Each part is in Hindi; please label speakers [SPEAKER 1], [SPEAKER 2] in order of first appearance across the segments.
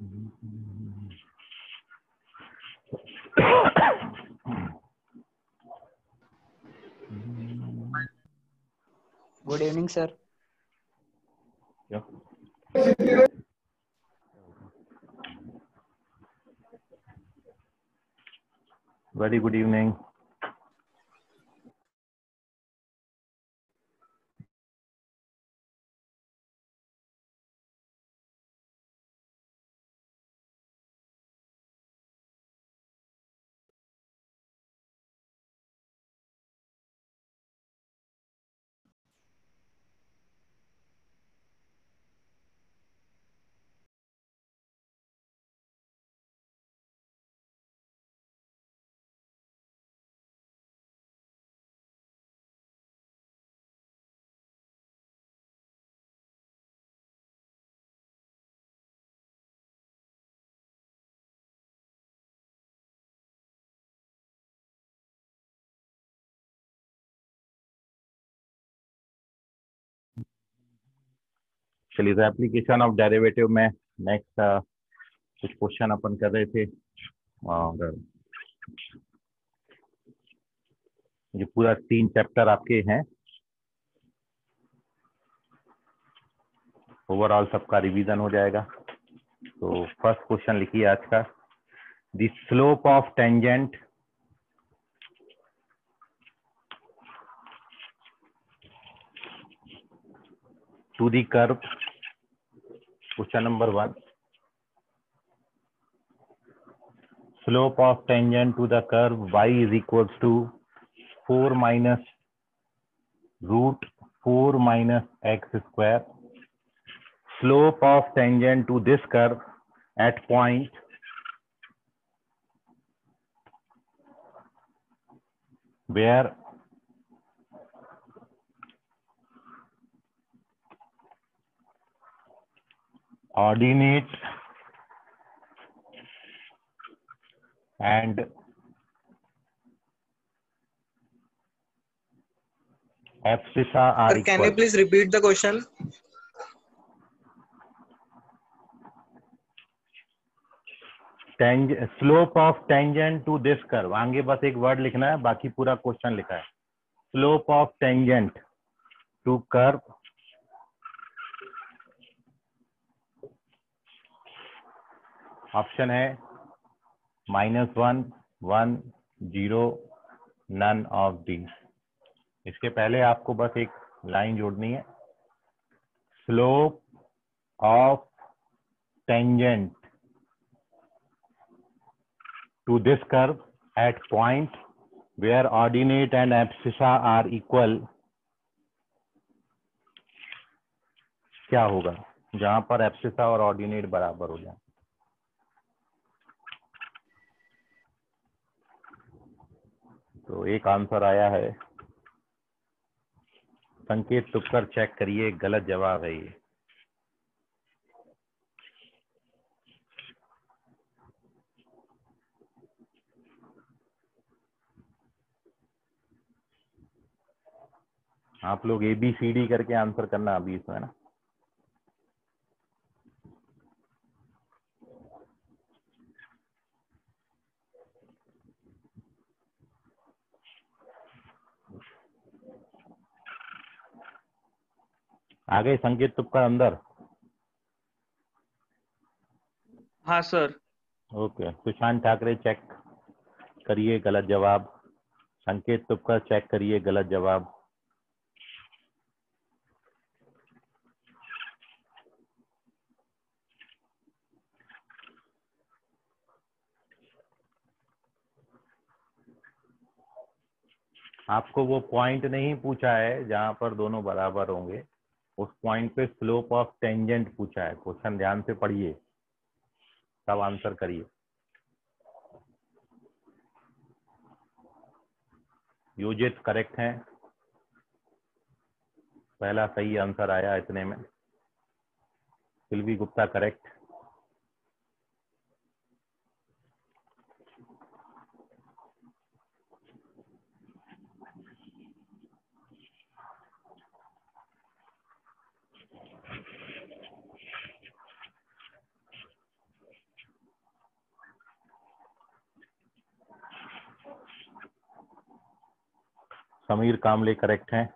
[SPEAKER 1] Good evening, sir.
[SPEAKER 2] Very good evening. चलिए, तो एप्लीकेशन ऑफ डेरिवेटिव में नेक्स्ट कुछ क्वेश्चन अपन कर रहे थे, और ये पूरा 3 चैप्टर आपके हैं। ओवरऑल सबका रिवीजन हो जाएगा। तो फर्स्ट क्वेश्चन लिखिए आज का, the slope of tangent to the curve. Question number 1, slope of tangent to the curve y is equals to 4 minus root 4 minus x square. Slope of tangent to this curve at point where ordinate and abscissa are
[SPEAKER 1] Sir, can you
[SPEAKER 2] equal.
[SPEAKER 1] please repeat the question?
[SPEAKER 2] Slope of tangent to this curve, आगे बस एक वर्ड लिखना है, बाकी पूरा क्वेश्चन लिखा है। Slope of tangent to curve option है -1, 1, 0, none of these। इसके पहले आपको बस एक लाइन जोड़नी है, slope of tangent to this curve at point where ordinate and abscissa are equal. क्या होगा जहां पर एब्सिसा और ऑर्डिनेट बराबर हो जाए? तो एक आंसर आया है, संकेत तुक्कर चेक करिए, गलत जवाब है ये। आप लोग ABCD करके आंसर करना अभी इसमें ना। आ गए संकेत तुक्कर अंदर?
[SPEAKER 1] हाँ sir.
[SPEAKER 2] Okay, Sushant Thackeray check करिए, गलत जवाब। संकेत तुक्कर चेक करिए, गलत जवाब। आपको वो पॉइंट नहीं पूछा है जहां पर दोनों बराबर होंगे, उस पॉइंट पे स्लोप ऑफ टेंजेंट पूछा है। क्वेश्चन ध्यान से पढ़िए, तब आंसर करिए। योजित करेक्ट है, पहला सही आंसर आया इतने में। सिल्वी गुप्ता करेक्ट। समीर कामले करेक्ट हैं।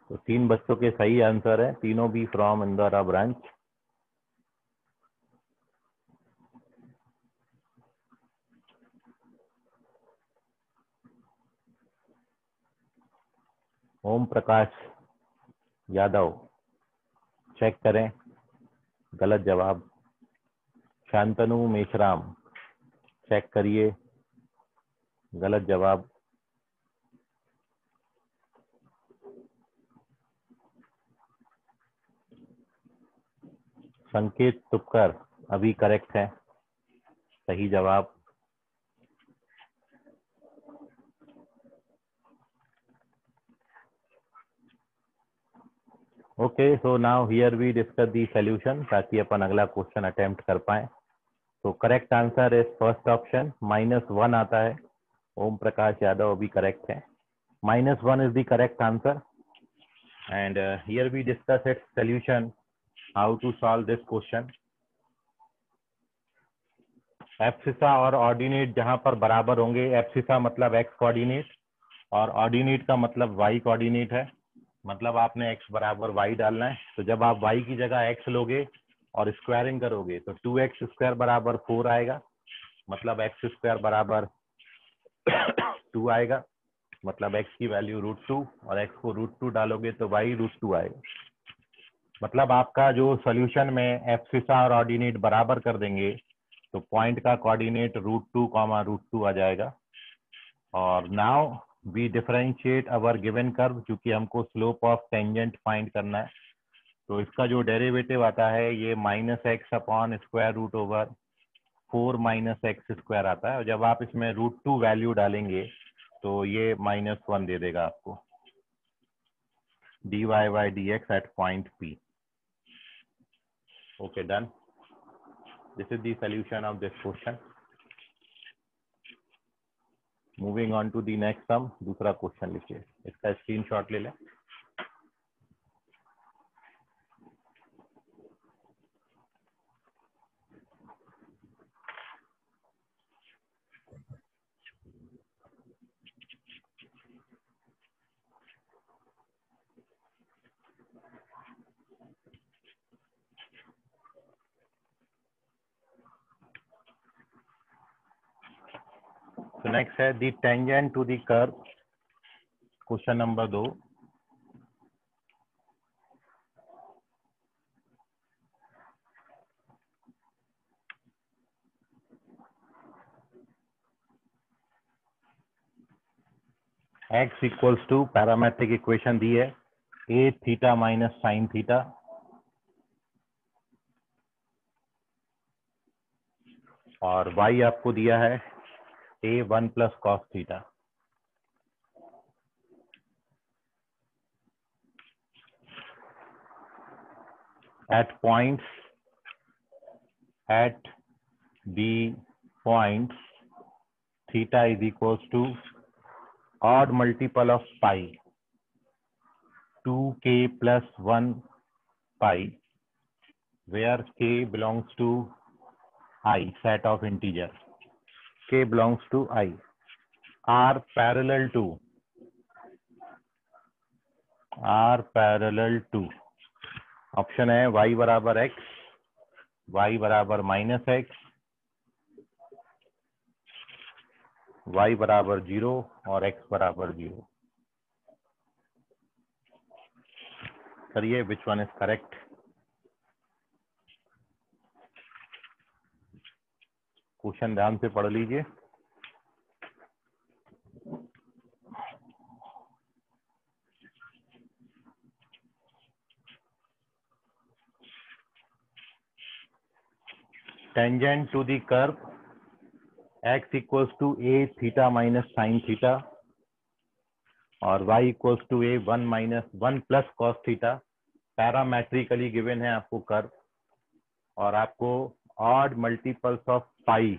[SPEAKER 2] तो 3 बच्चों के सही आंसर है, तीनों भी from Indaura branch. Om Prakash Yadav check करें, गलत जवाब। शांतनु मेश्राम चेक करिए, गलत जवाब। संकेत तुपकर अभी करेक्ट है, सही जवाब। Okay, so now here we discuss the solution, ताकि अपन अगला क्वेश्चन अटेम्प्ट कर पाए। तो correct answer is first option, -1 आता है। ओम प्रकाश यादव अभी करेक्ट है, -1 is the correct answer. And here we discuss its solution, how to solve this question. Abscissa और ऑर्डिनेट जहां पर बराबर होंगे, एब्सिसा मतलब एक्स कोऑर्डिनेट और ऑर्डिनेट का मतलब वाई कोऑर्डिनेट है, मतलब आपने x बराबर y डालना है। तो जब आप y की जगह x लोगे और स्क्वायरिंग करोगे तो 2x² बराबर 4 आएगा, मतलब x² बराबर 2 आएगा, मतलब x की वैल्यू √2 और x को √2 डालोगे तो y √2 आएगा। मतलब आपका जो सॉल्यूशन में एब्सिसा और ऑर्डिनेट बराबर कर देंगे तो पॉइंट का कोऑर्डिनेट √2, √2 आ जाएगा। और now we differentiate our given curve, क्योंकि हमको स्लोप ऑफ टेंजेंट फाइंड करना है। तो इसका जो डेरिवेटिव आता है ये -x/√4 -x² आता है, और जब आप इसमें √2 वैल्यू डालेंगे तो ये -1 दे देगा आपको, dy/dx at point P। Okay, done. This is the solution of this question. Moving on to the next sum, दूसरा क्वेश्चन लिखिए, इसका स्क्रीनशॉट ले लें। तो नेक्स्ट है the tangent to the curve, question number 2। x equals to parametric equation दी है a theta minus sine theta, और y आपको दिया है a 1 plus cos theta. at the points theta is equals to odd multiple of pi, 2k plus 1 pi, where k belongs to I, set of integer, k belongs to I, are parallel to option है y बराबर x, y बराबर -x, y बराबर 0 और x बराबर 0। करिए, which one is correct. Question ध्यान से पढ़ लीजिए। Tangent to the curve x equals to a theta minus sine theta और y equals to a 1 plus cos theta, parametrically given है आपको कर्व, और आपको ऑड मल्टीपल्स ऑफ पाई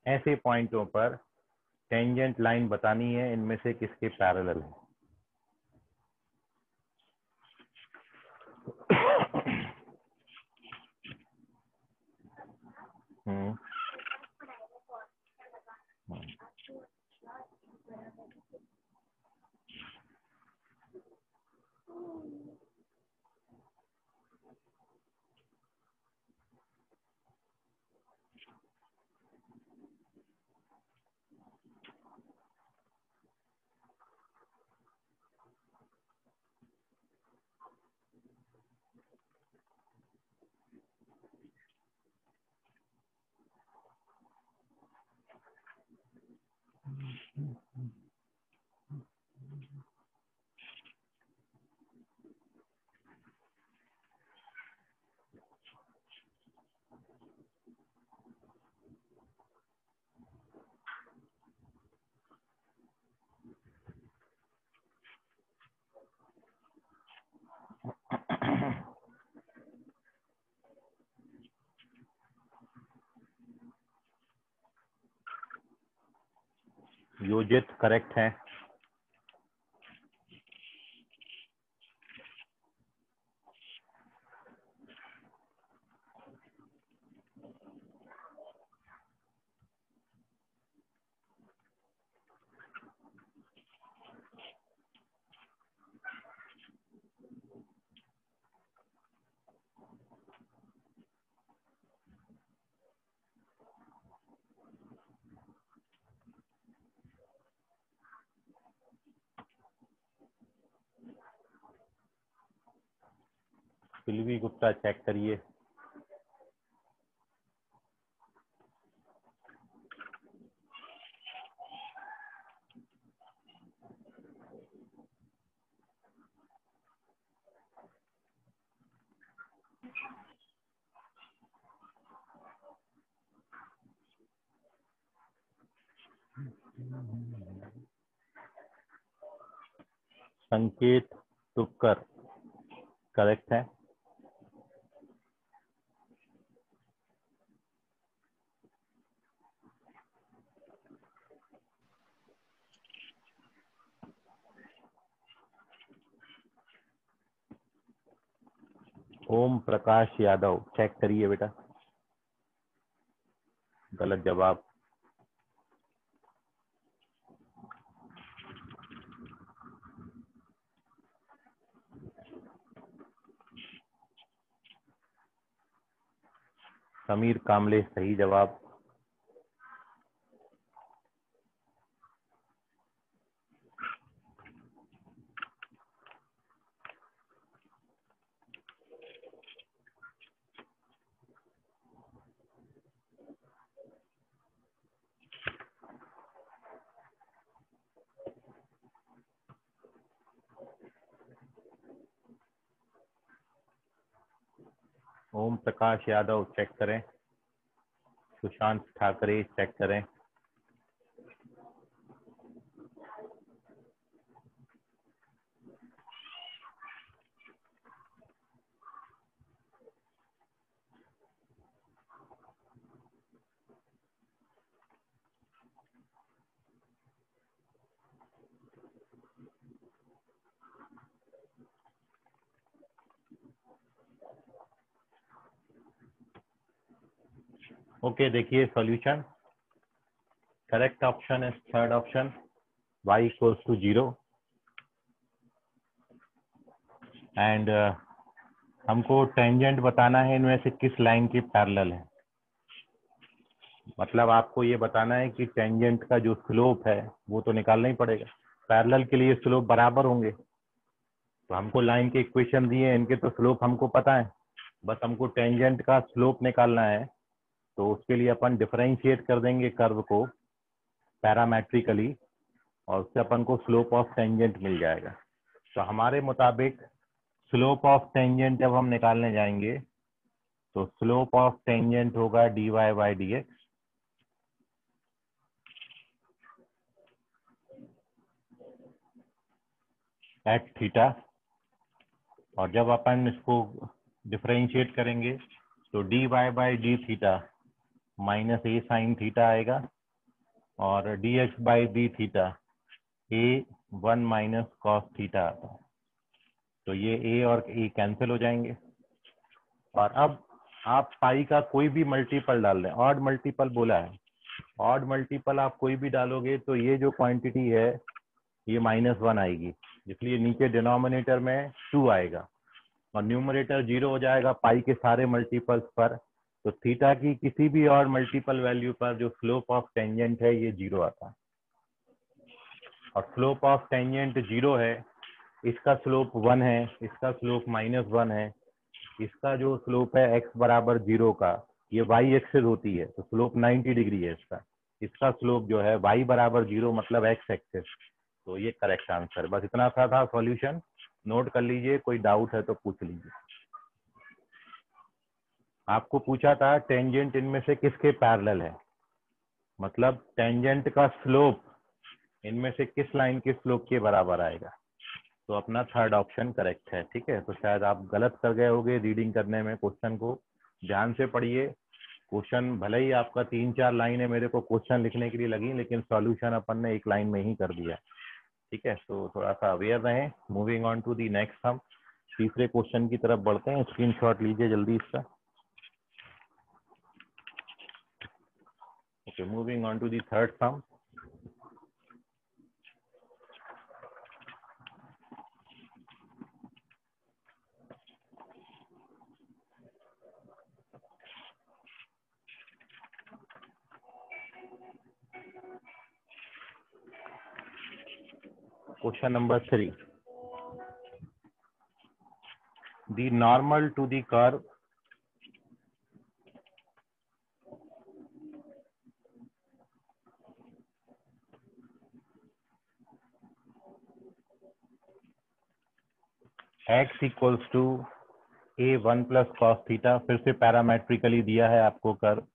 [SPEAKER 2] ऐसे पॉइंटों पर टेंजेंट लाइन बतानी है, इनमें से किसके पैरेलल है। हम्म योजित करेक्ट है। पिलवी गुप्ता चेक करिए। संकेत तुपकर करेक्ट है। ओम प्रकाश यादव चेक करिए बेटा, गलत जवाब। समीर कामले सही जवाब। ओम प्रकाश यादव चेक करें। सुशांत ठाकरे चेक करें। ओके देखिए solution, correct option is third option, y equals to 0 and हमको टेंजेंट बताना है इनमें से किस लाइन के पैरेलल है। मतलब आपको ये बताना है कि टेंजेंट का जो स्लोप है वो तो निकालना ही पड़ेगा, पैरेलल के लिए स्लोप बराबर होंगे। तो हमको लाइन के इक्वेशन दिए हैं, इनके तो स्लोप हमको पता है, बस हमको टेंजेंट का स्लोप निकालना है। तो उसके लिए अपन डिफरेंशिएट कर देंगे कर्व को पैरामेट्रिकली, और उससे अपन को स्लोप ऑफ टेंजेंट मिल जाएगा। तो हमारे मुताबिक स्लोप ऑफ टेंजेंट जब हम निकालने जाएंगे तो स्लोप ऑफ टेंजेंट होगा dy by D X at theta, और जब अपन इसको डिफरेंशिएट करेंगे तो dy by D theta minus A sine theta आएगा और dx by D theta a1 minus cos theta आता है। तो ये a और a कैंसिल हो जाएंगे और अब आप पाई का कोई भी मल्टीपल डाल दें, ऑड मल्टीपल बोला है, ऑड मल्टीपल आप कोई भी डालोगे तो ये जो क्वांटिटी है ये -1 आएगी, इसलिए नीचे डिनोमिनेटर में 2 आएगा और न्यूमरेटर 0 हो जाएगा पाई के सारे मल्टीपल्स पर। तो थीटा की किसी भी और मल्टीपल वैल्यू पर जो स्लोप ऑफ टेंजेंट है ये 0 आता है और स्लोप ऑफ टेंजेंट 0 है, इसका स्लोप 1 है, इसका स्लोप -1 है, इसका जो स्लोप है x बराबर 0 का, ये y एक्सिस होती है तो स्लोप 90 डिग्री है इसका स्लोप जो है y बराबर 0 मतलब x एक्सिस। तो ये करेक्ट आंसर, बस इतना सा था सॉल्यूशन, नोट कर लीजिए, कोई डाउट है तो पूछ लीजिए। आपको पूछा था टेंजेंट इनमें से किसके पैरेलल है, मतलब टेंजेंट का स्लोप इनमें से किस लाइन के स्लोप के बराबर आएगा, तो अपना थर्ड ऑप्शन करेक्ट है। ठीक है, तो शायद आप गलत कर गए होंगे रीडिंग करने में, क्वेश्चन को ध्यान से पढ़िए। क्वेश्चन भले ही आपका 3-4 लाइनें मेरे को क्वेश्चन लिखने के लिए लगी, लेकिन सॉल्यूशन अपन ने एक लाइन में ही कर दिया। ठीक है, तो थोड़ा सा अवेयर रहें। Moving on to the next, हम तीसरे क्वेश्चन की तरफ बढ़ते हैं। स्क्रीनशॉट लीजिए जल्दी इसका। Okay, moving on to the third sum. Question number 3. The normal to the curve x equals to a1 plus cos theta, फिर से पैरामेट्रिकली दिया है आपको curve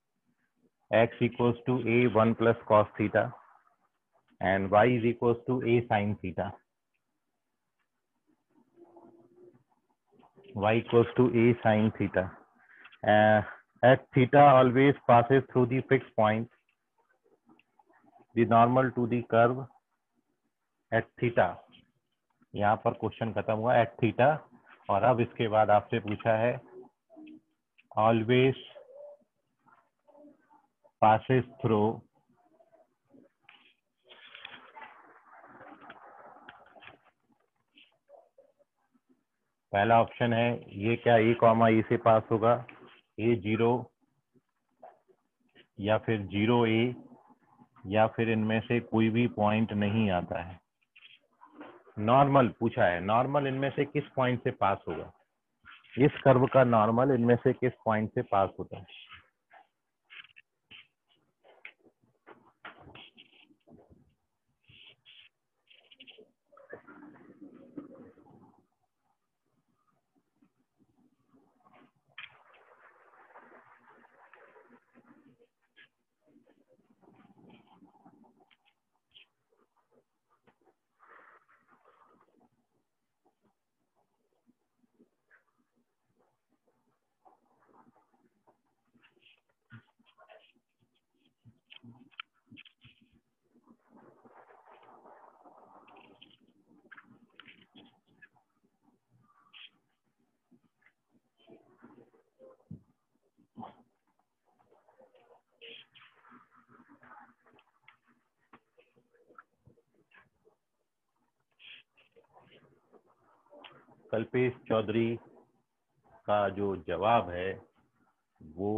[SPEAKER 2] x equals to a1 plus cos theta and y is equals to a sin theta. Y equals to a sin theta. At theta always passes through the fixed point. The normal to the curve at theta. यहाँ पर क्वेश्चन खत्म हुआ एट थीटा, और अब इसके बाद आपसे पूछा है ऑलवेज पासेस थ्रू पहला ऑप्शन है ये क्या ए कॉमा ए से पास होगा, a0 या फिर 0a, या फिर इनमें से कोई भी पॉइंट नहीं आता है। नॉर्मल पूछा है, नॉर्मल इनमें से किस पॉइंट से पास होगा, इस कर्व का नॉर्मल इनमें से किस पॉइंट से पास होता है। कल्पेश चौधरी का जो जवाब है वो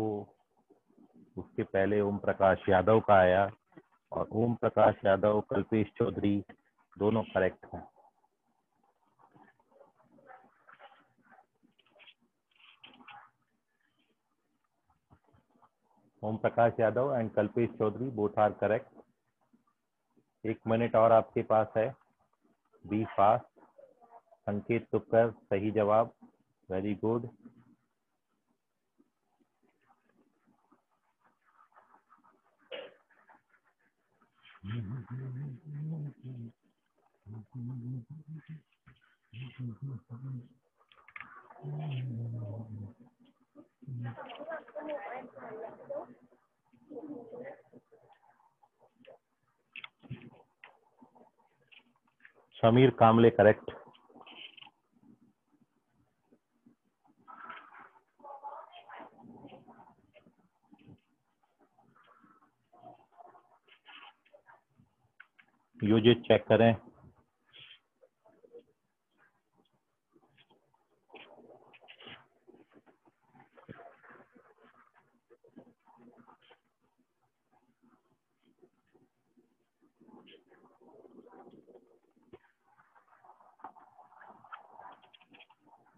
[SPEAKER 2] उसके पहले ओम प्रकाश यादव का आया, और ओम प्रकाश यादव कल्पेश चौधरी दोनों करेक्ट हैं। Om Prakash Yadav and Kalpesh Chaudhary both are correct. 1 minute और आपके पास है, बी फास्ट। संकेत तुक्कर सही जवाब, very good. Sameer Kamle correct. योजित check करें।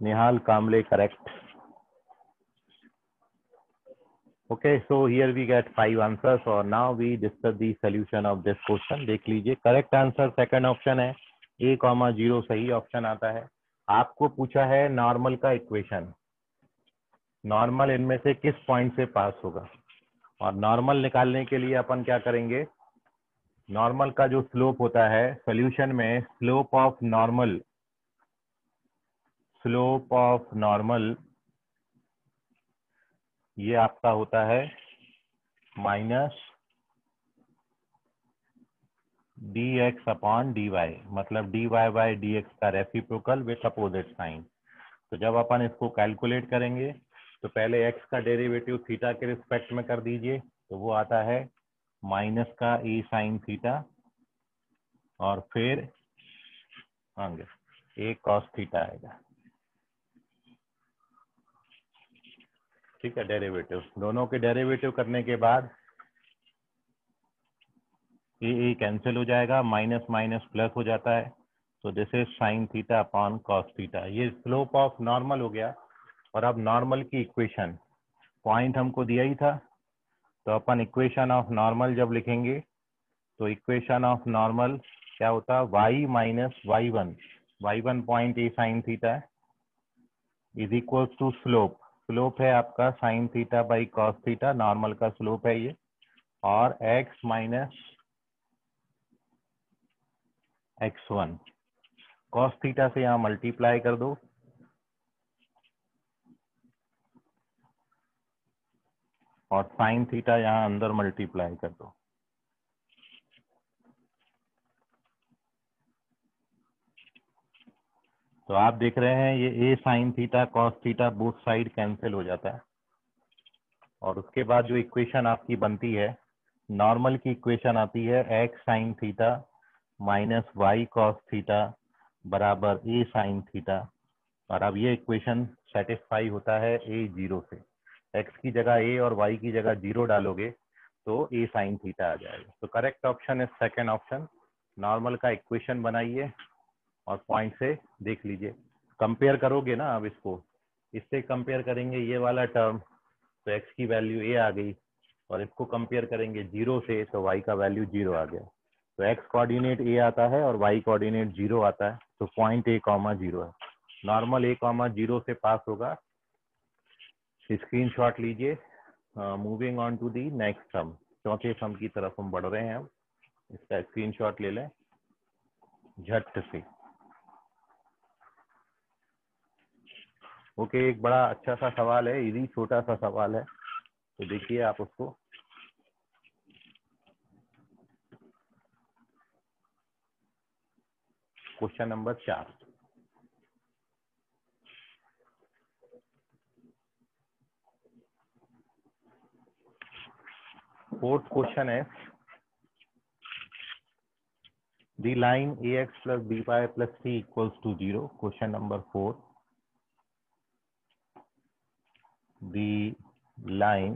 [SPEAKER 2] Nihal Kamble correct. Okay, so here we get 5 answers और now we discuss the solution of this question. देख लीजिए, correct answer second option है, a,0 सही ऑप्शन आता है। आपको पूछा है नॉर्मल का इक्वेशन, नॉर्मल इनमें से किस पॉइंट से पास होगा, और नॉर्मल निकालने के लिए अपन क्या करेंगे, नॉर्मल का जो स्लोप होता है सॉल्यूशन में, स्लोप ऑफ नॉर्मल ये आपका होता है माइनस dx अपॉन dy, मतलब dy बाई dx का रेसिप्रोकल विथ अपोजिट साइन। तो जब अपन इसको कैलकुलेट करेंगे तो पहले x का डेरिवेटिव थीटा के रिस्पेक्ट में कर दीजिए, तो वो आता है माइनस का a साइन थीटा और फिर a कॉस थीटा आएगा। ठीक है, डेरिवेटिव, दोनों के डेरिवेटिव करने के बाद ए कैंसिल हो जाएगा, माइनस माइनस प्लस हो जाता है, तो this is sine theta upon cos theta. ये स्लोप ऑफ नॉर्मल हो गया। और अब नॉर्मल की इक्वेशन, पॉइंट हमको दिया ही था, तो अपन इक्वेशन ऑफ नॉर्मल जब लिखेंगे तो इक्वेशन ऑफ नॉर्मल क्या होता है, y minus y1 point A sine theta is equal to slope, slope है आपका sine theta by cos theta, normal का स्लोप है ये, और x minus x1 cos theta से यहाँ मल्टीप्लाई कर दो, और साइन थीटा यहाँ अंदर मल्टीप्लाई कर दो। तो आप देख रहे हैं ये a sine theta cos theta both side cancel हो जाता है, और उसके बाद जो इक्वेशन आपकी बनती है, नॉर्मल की इक्वेशन आती है x sine theta minus y cos theta बराबर a साइन थीटा। और अब ये इक्वेशन सेटिस्फाई होता है a 0 से, x की जगह a और y की जगह 0 डालोगे तो a साइन थीटा आ जाएगा। तो करेक्ट ऑप्शन है सेकंड ऑप्शन। नॉर्मल का इक्वेशन बनाइए और पॉइंट से देख लीजिए, कंपेयर करोगे ना, अब इससे कंपेयर करेंगे ये वाला टर्म, तो x की वैल्यू a आ गई, और इसको कंपेयर करेंगे 0 से तो y का वैल्यू 0 आ गया। तो x कोऑर्डिनेट a आता है और y कोऑर्डिनेट 0 आता है, तो पॉइंट a,0 है। नॉर्मल a,0 से पास होगा। स्क्रीनशॉट लीजिए। Moving on to the next sum, चौथे सम की तरफ हम बढ़ रहे हैं। अब इसका स्क्रीनशॉट ले लें झट से। ओके, एक बड़ा अच्छा सा सवाल है, इजी छोटा सा सवाल है, तो देखिए आप उसको। क्वेश्चन नंबर 4, फोर्थ क्वेश्चन है, the line ax plus by plus c equals to 0। Question number 4, the line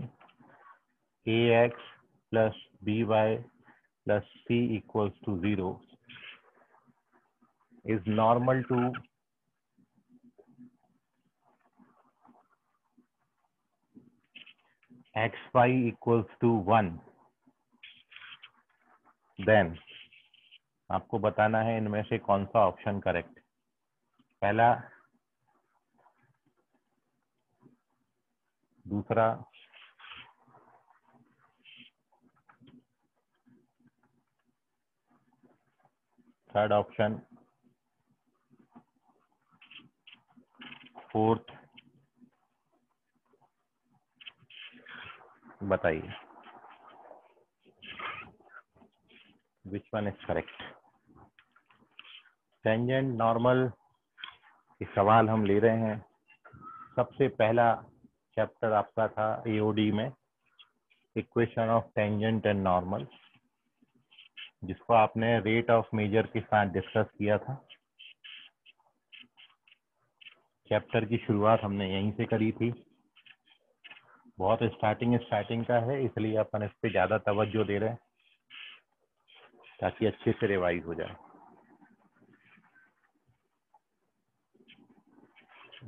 [SPEAKER 2] ax plus by plus c equals to 0 is normal to xy equals to 1, then आपको बताना है इनमें से कौन सा ऑप्शन करेक्ट। पहला, दूसरा, थर्ड ऑप्शन, फोर्थ बताइए विच one is correct. Tangent normal के सवाल हम ले रहे हैं। सबसे पहला चैप्टर आपका था एओडी में equation of tangent and normal, जिसको आपने रेट ऑफ मेजर के साथ डिस्कस किया था। चैप्टर की शुरुआत हमने यहीं से करी थी। बहुत स्टार्टिंग का है, इसलिए अपन इस पे ज़्यादा तवज्जो दे रहे हैं ताकि अच्छे से रिवाइज हो जाए।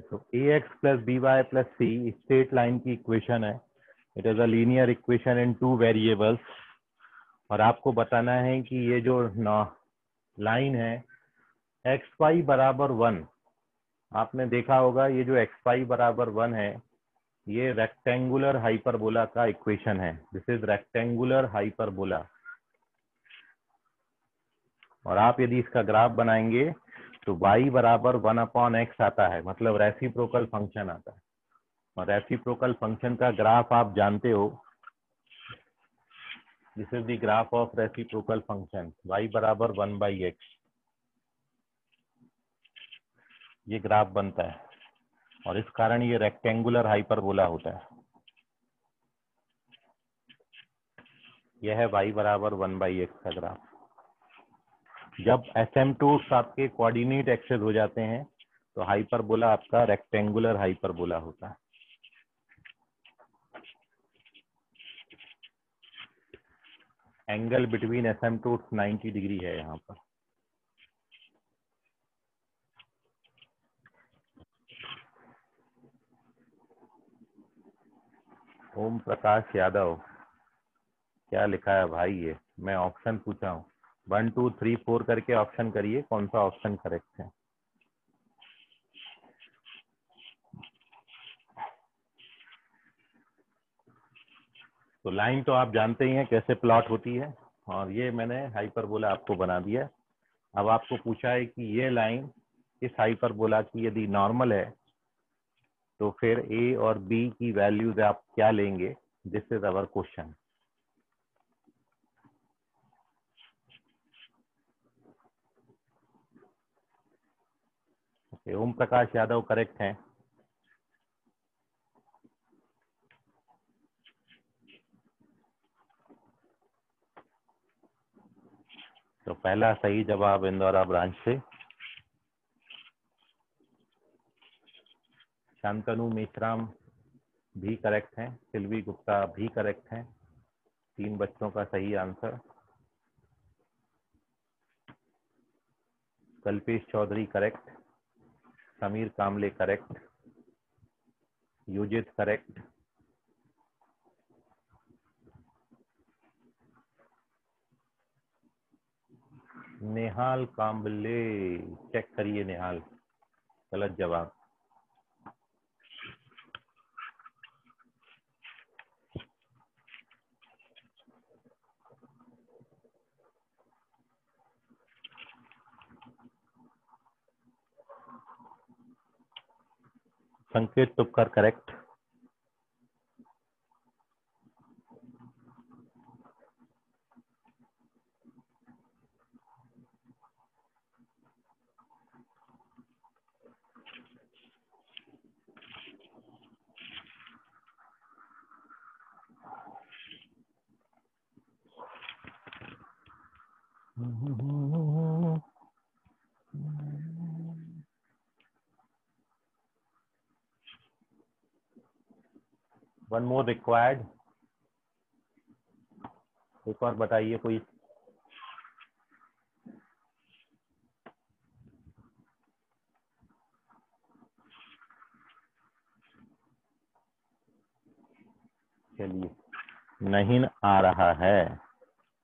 [SPEAKER 2] तो ax plus B Y plus C straight line की इक्वेशन है। It is a linear equation in 2 variables. और आपको बताना है कि ये जो लाइन है एक्स वाई बराबर 1, आपने देखा होगा ये जो एक्स वाई बराबर 1 है ये रेक्टेंगुलर हाइपरबोला का इक्वेशन है। This is rectangular hyperbola. और आप यदि इसका ग्राफ बनाएंगे तो y बराबर 1/x आता है, मतलब रेसिप्रोकल फंक्शन आता है। और रेसिप्रोकल फंक्शन का ग्राफ आप जानते हो, this is the graph of reciprocal function y बराबर 1/x। ये ग्राफ बनता है और इस कारण ये रेक्टेंगुलर हाइपरबोला होता है। यह है y बराबर 1/x का ग्राफ। जब एसिम्पटोट्स आपके कोऑर्डिनेट एक्सेस हो जाते हैं तो हाइपरबोला आपका रेक्टेंगुलर हाइपरबोला होता है। एंगल बिटवीन एसिम्पटोट्स 90 डिग्री है यहाँ पर। ओम प्रकाश यादव, क्या लिखा है भाई ये? मैं ऑप्शन पूछा हूँ, 1 2 3 4 करके ऑप्शन करिए, कौन सा ऑप्शन करेक्ट है। तो लाइन तो आप जानते ही हैं कैसे प्लॉट होती है, और ये मैंने हाइपरबोला आपको बना दिया। अब आपको पूछा है कि ये लाइन इस हाइपरबोला की यदि नॉर्मल है तो फिर ए और बी की वैल्यूज आप क्या लेंगे। This is our question. Om Prakash Yadav correct हैं। तो पहला सही जवाब इंदौरा ब्रांच से। शांतनु मेश्राम भी करेक्ट हैं, सिल्वी गुप्ता भी करेक्ट हैं। 3 बच्चों का सही answer. Kalpesh Chaudhary correct, Sameer Kamle correct, Yujit correct, Nehal Kamble check करिए। नेहाल गलत जवाब। Sanket Tupkar correct. One more required. एक और बताइए कोई। चलिए, नहीं आ रहा है।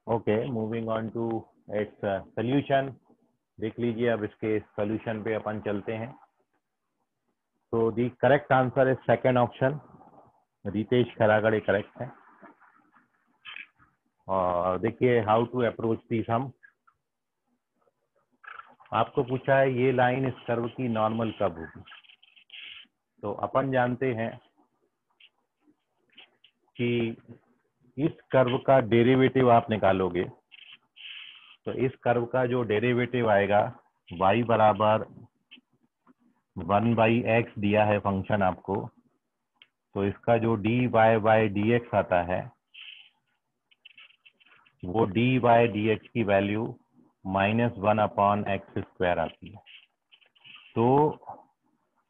[SPEAKER 2] Okay, moving on to its solution. देख लीजिए, अब इसके सोल्यूशन पे अपन चलते हैं। तो the correct answer is second option. Ritesh Kharagde correct है। और देखिए how to approach the sum. आपको पूछा है ये लाइन इस कर्व की नॉर्मल कब होगी। तो अपन जानते हैं कि इस कर्व का डेरिवेटिव आप निकालोगे तो इस कर्व का जो डेरिवेटिव आएगा y बराबर 1/x दिया है फंक्शन आपको, तो इसका जो dy/dx आता है वो dy/dx की वैल्यू -1/x² आती है। तो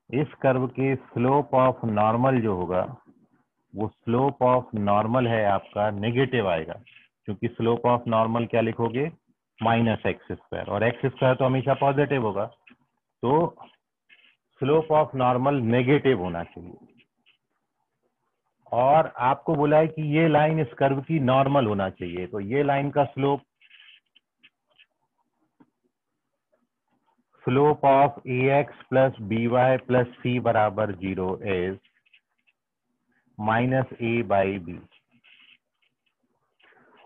[SPEAKER 2] इस कर्व के स्लोप ऑफ नॉर्मल जो होगा वो स्लोप ऑफ नॉर्मल है आपका नेगेटिव आएगा, क्योंकि स्लोप ऑफ नॉर्मल क्या लिखोगे -x², और x² तो हमेशा पॉजिटिव होगा, तो स्लोप ऑफ नॉर्मल नेगेटिव होना चाहिए। और आपको बोला है कि ये लाइन इस कर्व की नॉर्मल होना चाहिए, तो ये लाइन का slope of ax plus by plus c बराबर 0 इज -a/b।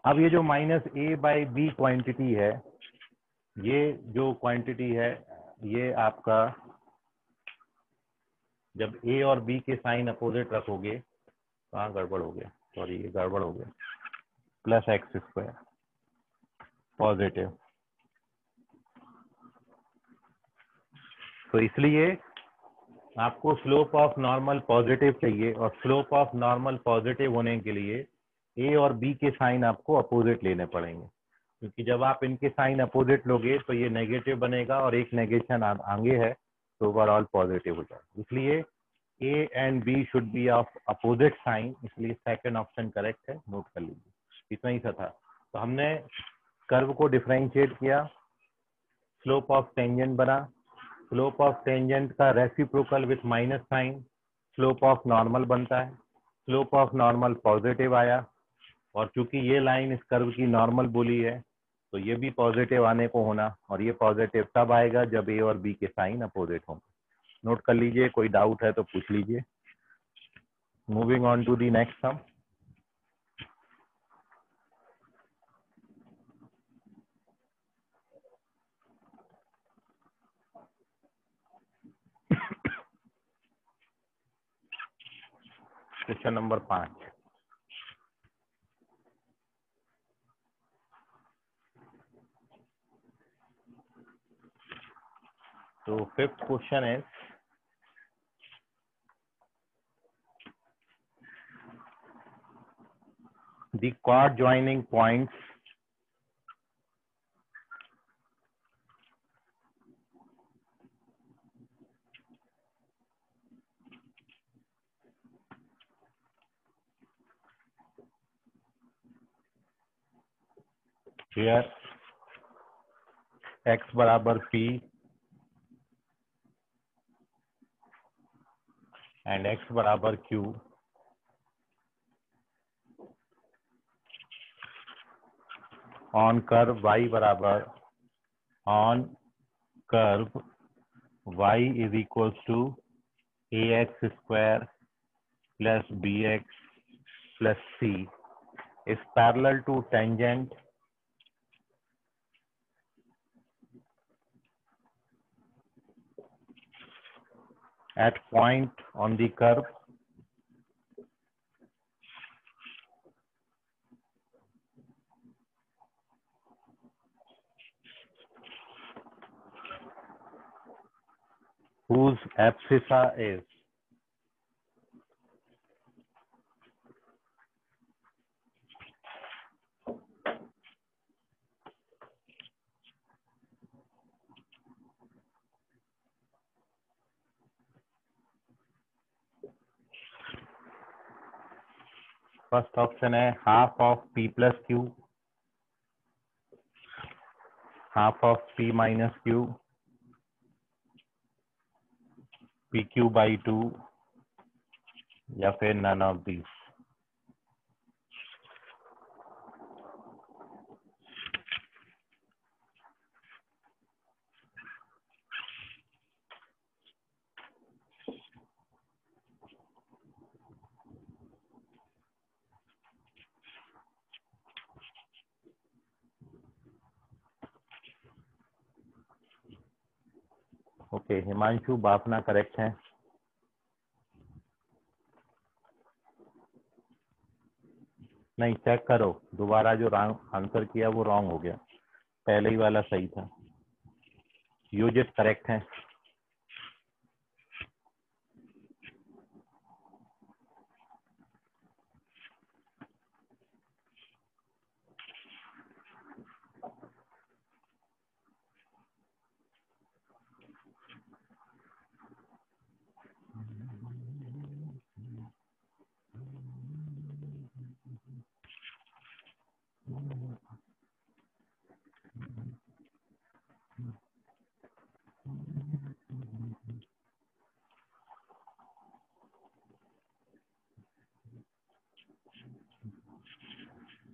[SPEAKER 2] अब ये जो -a/b क्वांटिटी है, ये जो क्वांटिटी है ये आपका जब a और b के साइन अपोजिट रखोगे, कहाँ गड़बड़ हो गया, सॉरी ये गड़बड़ हो गया, +x² पॉजिटिव, तो इसलिए आपको स्लोप ऑफ नॉर्मल पॉजिटिव चाहिए, और स्लोप ऑफ नॉर्मल पॉजिटिव होने के लिए ए और बी के साइन आपको अपोजिट लेने पड़ेंगे, क्योंकि जब आप इनके साइन अपोजिट लोगे तो ये नेगेटिव बनेगा और एक नेगेशन आगे है तो ओवरऑल पॉजिटिव हो जाएगा। इसलिए A and B should be of opposite sign, इसलिए सेकंड ऑप्शन करेक्ट है, नोट कर लीजिए। इतना ही सा था। तो हमने कर्व को डिफरेंशिएट किया, स्लोप ऑफ टेंजेंट बना, स्लोप ऑफ टेंजेंट का reciprocal with minus sign slope of normal बनता है, स्लोप ऑफ नॉर्मल पॉजिटिव आया, और चूंकि ये लाइन इस कर्व की नॉर्मल बोली है तो ये भी पॉजिटिव आने को होना, और ये पॉजिटिव तब आएगा जब ए और बी के साइन अपोजिट होंगे। नोट कर लीजिए, कोई डाउट है तो पूछ लीजिए। Moving on to the next sum. Question number 5। तो फिफ्थ क्वेश्चन है, the chord joining points here x बराबर p and x बराबर q on curve y बराबर on curve y is equals to ax square plus bx plus c is parallel to tangent at point on the curve whose abscissa is first option है half of p plus q, half of p minus q, pq/2 या फिर none of these. Okay, Himanshu Bafna correct है। नहीं, चेक करो दोबारा, जो रॉन्ग आंसर किया वो रॉन्ग हो गया, पहले ही वाला सही था। यूज इट करेक्ट है।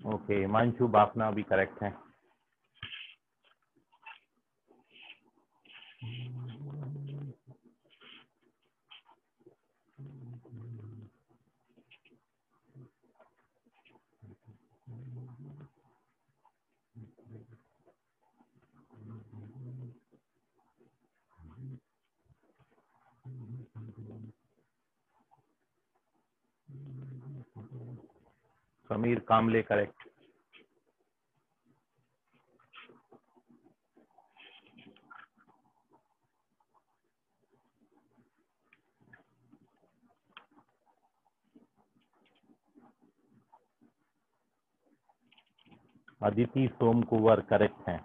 [SPEAKER 2] ओके, हिमांशु बापना भी करेक्ट है। समीर कामले करेक्ट। अदिति सोम कुंवर करेक्ट है।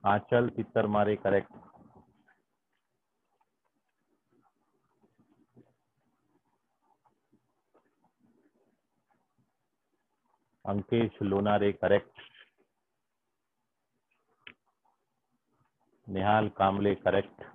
[SPEAKER 2] आंचल Titarmare correct. Ankesh Lonare correct. Nihal Kamle correct.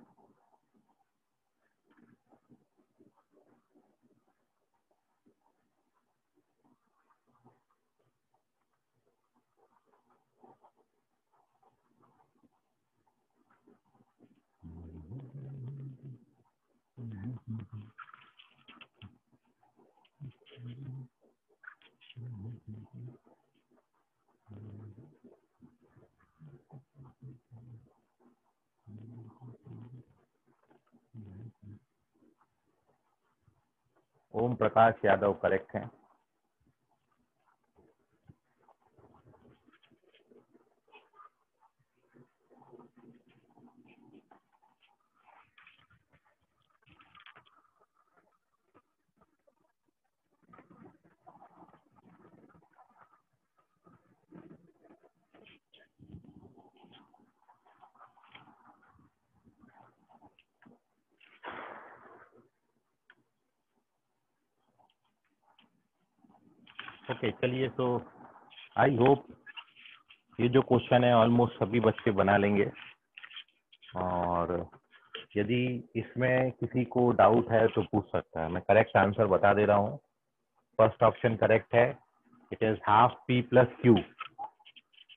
[SPEAKER 2] Om Prakash Yadav correct है। ओके चलिए, तो आई होप ये जो क्वेश्चन है ऑलमोस्ट सभी बच्चे बना लेंगे, और यदि इसमें किसी को डाउट है तो पूछ सकता है। मैं करेक्ट आंसर बता दे रहा हूँ। फर्स्ट ऑप्शन करेक्ट है, it is half P plus Q,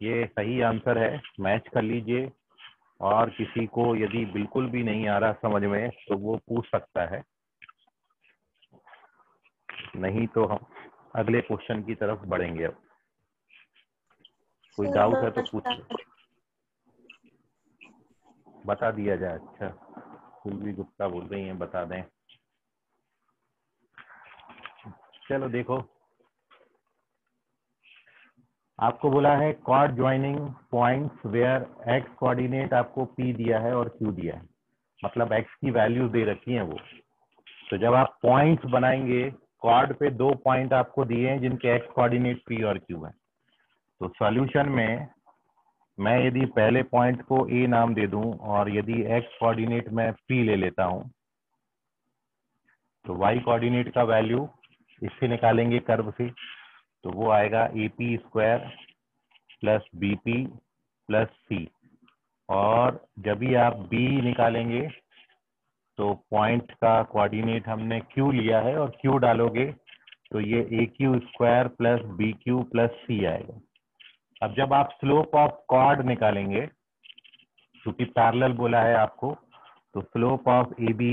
[SPEAKER 2] ये सही आंसर है, मैच कर लीजिए। और किसी को यदि बिल्कुल भी नहीं आ रहा समझ में तो वो पूछ सकता है, नहीं तो हम अगले क्वेश्चन की तरफ बढ़ेंगे। अब कोई डाउट है तो पूछिए, बता दिया जाए। अच्छा, कुलवी गुप्ता बोल रही हैं बता दें। चलो देखो, आपको बोला है chord joining points where X coordinate आपको पी दिया है और क्यू दिया है, मतलब एक्स की वैल्यू दे रखी है वो। तो जब आप पॉइंट्स बनाएंगे, कॉर्ड पे 2 पॉइंट आपको दिए हैं जिनके एक्स कोऑर्डिनेट पी और क्यू है। तो सॉल्यूशन में मैं यदि पहले पॉइंट को ए नाम दे दूं और यदि एक्स कोऑर्डिनेट में पी ले लेता हूं, तो वाई कोऑर्डिनेट का वैल्यू इससे निकालेंगे कर्व से, तो वो आएगा A P square plus B P plus C. और जब भी आप बी निकालेंगे तो पॉइंट का कोऑर्डिनेट हमने क्यू लिया है और क्यू डालोगे तो ये a q square plus b q plus c आएगा। अब जब आप स्लोप ऑफ कॉर्ड निकालेंगे, क्योंकि पैरेलल बोला है आपको, तो स्लोप ऑफ ए बी,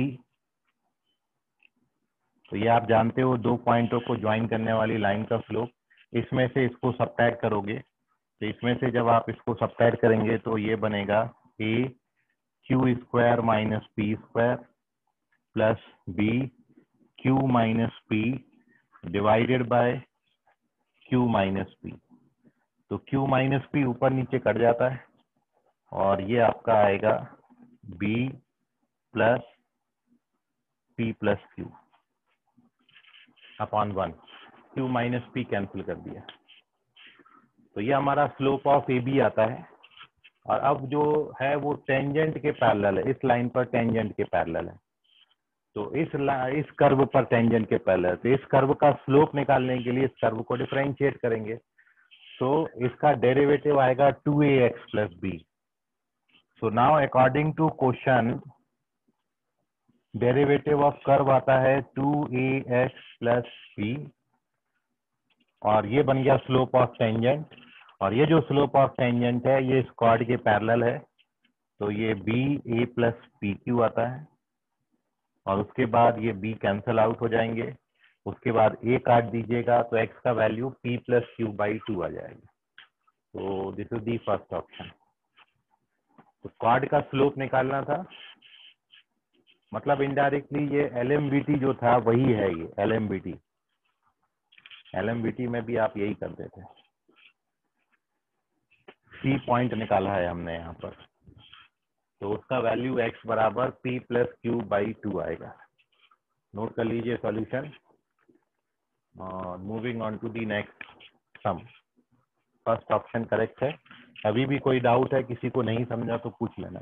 [SPEAKER 2] तो ये आप जानते हो 2 पॉइंटों को ज्वाइन करने वाली लाइन का स्लोप, इसमें से इसको सब्ट्रैक्ट करोगे तो इसमें से जब आप इसको सब्ट्रैक्ट करेंगे तो ये बनेगा a q square minus p square plus b q minus p divided by q minus p. तो क्यू माइनस पी ऊपर नीचे कट जाता है और ये आपका आएगा b plus p plus q upon 1। Q minus p cancel कर दिया, तो ये हमारा स्लोप ऑफ ए बी आता है। और अब जो है वो टेंजेंट के पैरेलल है, इस लाइन पर टेंजेंट के पैरेलल है। तो इस कर्व पर टेंजेंट के पैरेलल, तो इस कर्व का स्लोप निकालने के लिए इस कर्व को डिफरेंशिएट करेंगे। तो इसका डेरिवेटिव आएगा 2ax plus B. So now according to question derivative of curve आता है 2ax प्लस बी, और ये बन गया स्लोप ऑफ टेंजेंट। और ये जो स्लोप ऑफ टेंजेंट है ये स्क्वाड के पैरेलल है, तो ये बी ए प्लस पी क्यू आता है। और उसके बाद ये बी कैंसल आउट हो जाएंगे, उसके बाद ए काट दीजिएगा तो एक्स का value P plus Q by 2 आ जाएगा। तो this is the first option. तो स्क्वाड का स्लोप निकालना था, मतलब इनडायरेक्टली ये एलएमबीटी जो था वही है, ये एलएमबीटी में भी आप यही करते थे। सी पॉइंट निकाला है हमने यहाँ पर, तो उसका वैल्यू x बराबर p प्लस क्यू बाई 2 आएगा। नोट कर लीजिए सॉल्यूशन और moving on to the next sum. First option correct है। अभी भी कोई डाउट है, किसी को नहीं समझा तो पूछ लेना।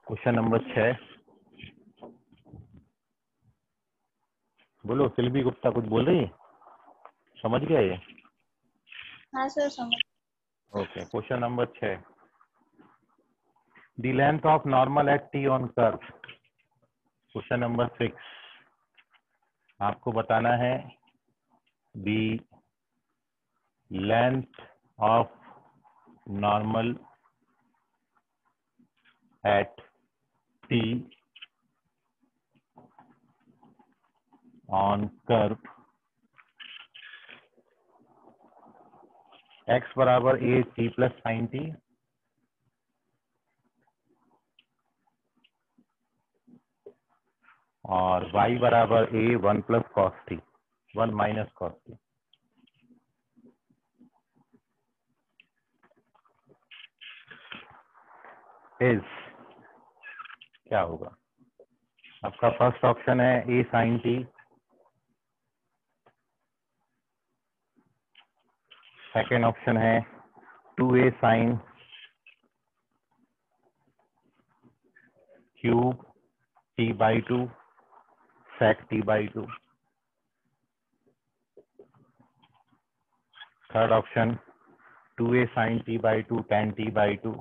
[SPEAKER 2] Question number 6। बोलो, सिल्वी गुप्ता कुछ बोल रही है? समझ गया ये?
[SPEAKER 3] हाँ सर समझ।
[SPEAKER 2] Okay, question number 6। The length of normal at T on curve. Question number 6, आपको बताना है the length of normal at T on curve x बराबर A T plus sine T और y बराबर A 1 plus cos T, 1 minus cos T. Is क्या होगा? आपका फर्स्ट ऑप्शन है A sine T, second option है 2a sine cube T by 2 sec T by 2। Third option 2a sine T by 2 tan T by 2।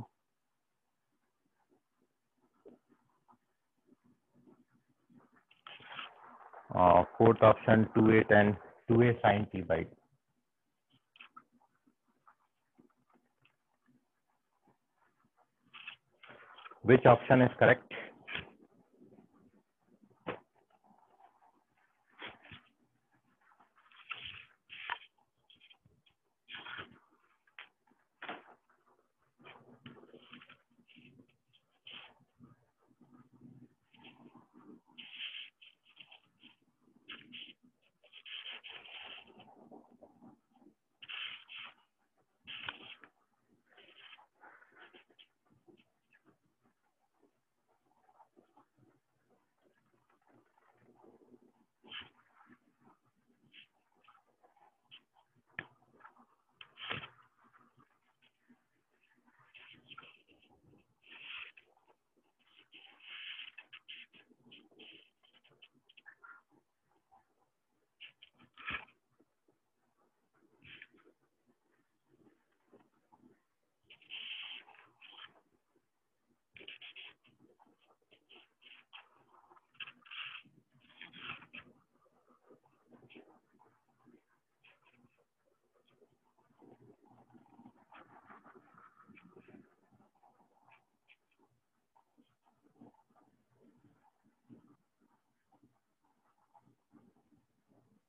[SPEAKER 2] और fourth option 2a sine T by 2। Which option is correct?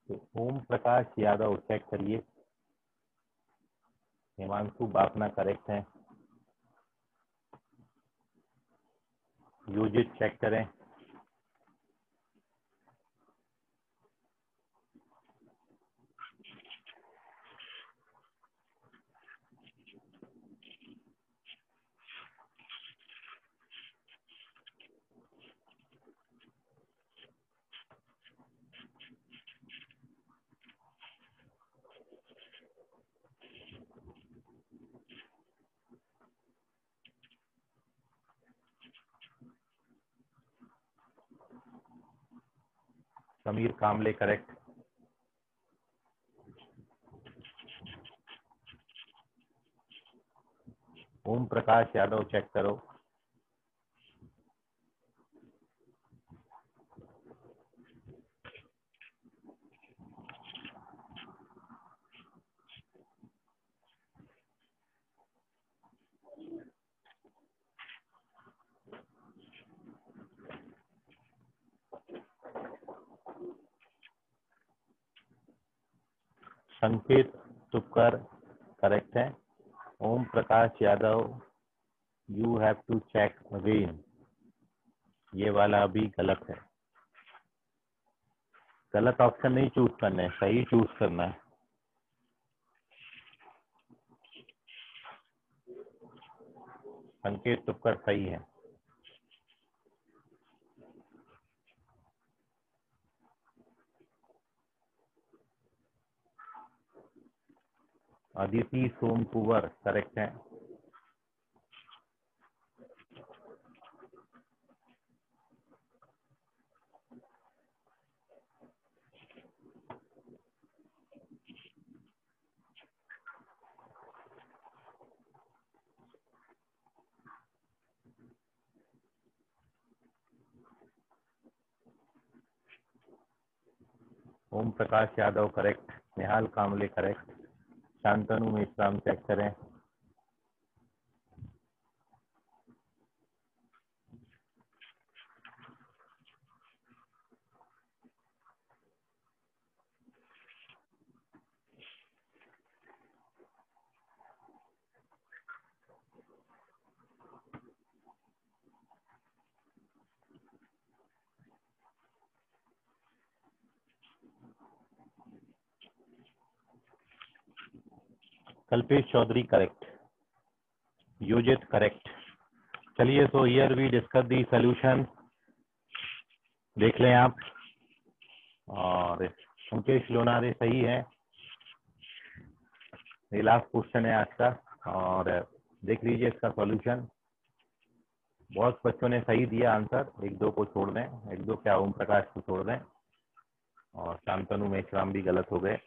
[SPEAKER 2] तो ओम प्रकाश यादव चेक करिए, हिमांशु बापना करेक्ट है, योजित चेक करें, समीर कामले करेक्ट, ओम प्रकाश यादव चेक करो, संकेत तुपकर करेक्ट है, Om Prakash Yadav you have to check again, ये वाला भी गलत है, गलत ऑप्शन नहीं चूज करना है, सही चूज करना है। संकेत तुपकर सही है, अदिति सोमकुवर करेक्ट है, Om Prakash Yadav correct, Nihal Kamle correct, Shantanu Meshram check करें, कल्पेश चौधरी करेक्ट, योजित करेक्ट। चलिए, so here we discuss the solution, देख लें आप, और मुकेश लोनारे सही है, ये लास्ट क्वेश्चन है आज का, और देख लीजिए इसका सॉल्यूशन। बहुत बच्चों ने सही दिया आंसर, एक दो को छोड़ दें, एक दो क्या ओम प्रकाश को छोड़ दें, और शांतनु मेश्राम भी गलत हो गए।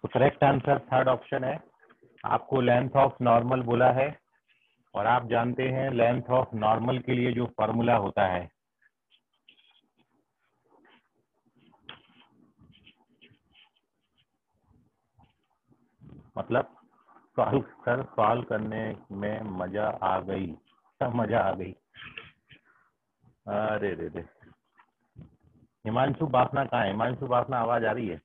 [SPEAKER 2] तो करेक्ट आंसर थर्ड ऑप्शन है। आपको लेंथ ऑफ नॉर्मल बोला है, और आप जानते हैं लेंथ ऑफ नॉर्मल के लिए जो फॉर्मूला होता है, मतलब सॉल्व करने में मजा आ गई, सब मजा आ गई। अरे रे रे, हिमांशु बाफना कहाँ है? हिमांशु बाफना, आवाज आ रही है?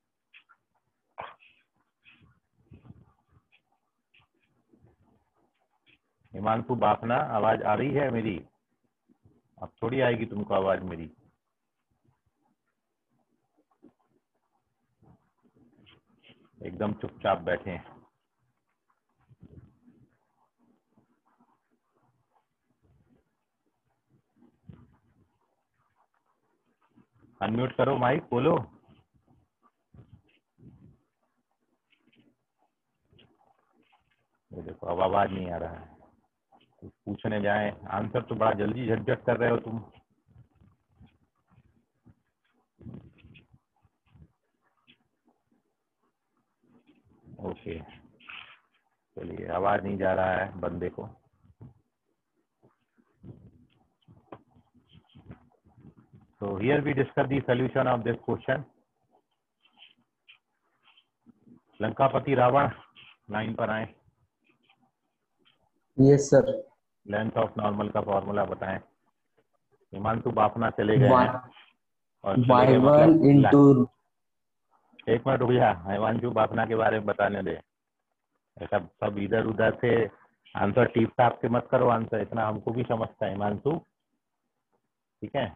[SPEAKER 2] हिमांशु बाफना, आवाज आ रही है मेरी? अब थोड़ी आएगी तुमको आवाज मेरी। एकदम चुपचाप बैठे हैं। अनम्यूट करो माइक, बोलो। ये देखो, अब आवाज नहीं आ रहा है। कुछ पूछने जाए, आंसर तो बड़ा जल्दी झटझट कर रहे हो तुम। ओके, चलिए, आवाज नहीं जा रहा है बंदे को। So here we discuss the solution of this question. Lankapati Ravan, line पर आए।
[SPEAKER 4] Yes sir.
[SPEAKER 2] Length of normal का फॉर्मूला बताएं। हिमांशु बाफना चले गए हैं और चले
[SPEAKER 4] वाई
[SPEAKER 2] गए
[SPEAKER 4] वन
[SPEAKER 2] मतलब
[SPEAKER 4] इंटू
[SPEAKER 2] एक मिनट रुक जा, हिमांशु बाफना के बारे में बताने दे। ऐसा सब इधर उधर से आंसर टीप टाप के मत करो, आंसर इतना हमको भी समझता है हिमांशु, ठीक है।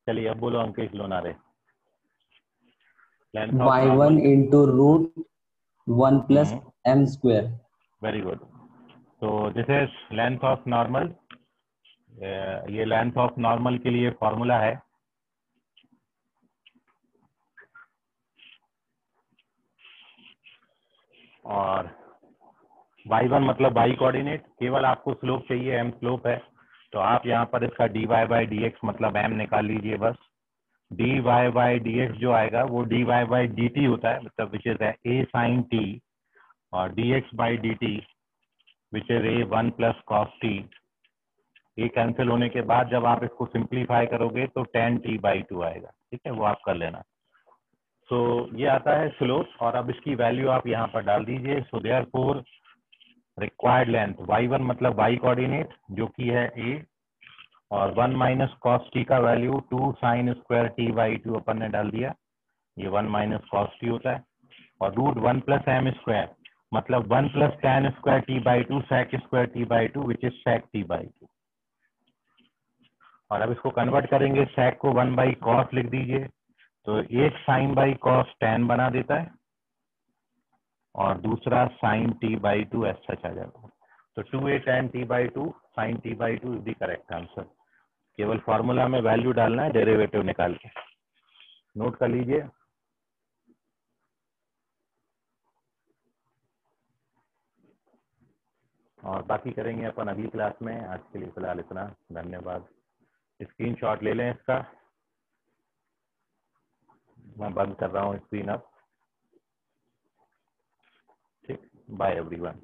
[SPEAKER 2] चलिए अब बोलो Ankesh Lonare.
[SPEAKER 4] Y one into root 1 plus m square.
[SPEAKER 2] Very good. तो this is length of normal. ये लेंथ ऑफ नॉर्मल के लिए फॉर्मूला है, और y1 मतलब y कोऑर्डिनेट, केवल आपको स्लोप चाहिए, m स्लोप है, तो आप यहाँ पर इसका dy बाई dx मतलब m निकाल लीजिए बस। dy बाई dx जो आएगा वो dy बाई dt होता है, मतलब which is a sin t, और dx by dt which is a 1 plus cos t। ये कैंसिल होने के बाद जब आप इसको सिंप्लीफाई करोगे तो tan t बाई 2 आएगा, ठीक है, वो आप कर लेना। सो ये आता है स्लोप, और अब इसकी वैल्यू आप यहाँ पर डाल दीजिए। So therefore required length y1 मतलब y कोऑर्डिनेट जो कि है a, और 1 माइनस कॉस टी का value 2 sine square T by 2 अपन ने डाल दिया, ये 1 माइनस कॉस टी होता है, और रूट 1 प्लस एम स्क्वायर मतलब 1 plus tan square T by 2 sec square T by 2 which is sec T by 2। और अब इसको कन्वर्ट करेंगे, sec को 1 बाई कॉस लिख दीजिए, तो एक साइन बाई कॉस टैन बना देता है, और दूसरा साइन टी बाई 2 ऐसा आ जाता है। तो 2a tan t by 2 sine t by 2 is the correct answer. केवल फॉर्मूला में वैल्यू डालना है, डेरिवेटिव निकाल के। नोट कर लीजिए। और बाकी करेंगे अपन अगली क्लास में, आज के लिए फिलहाल इतना, धन्यवाद। स्क्रीनशॉट ले लें इसका, मैं बंद कर रहा हूँ स्क्रीन अब, ठीक, बाय एवरीवन।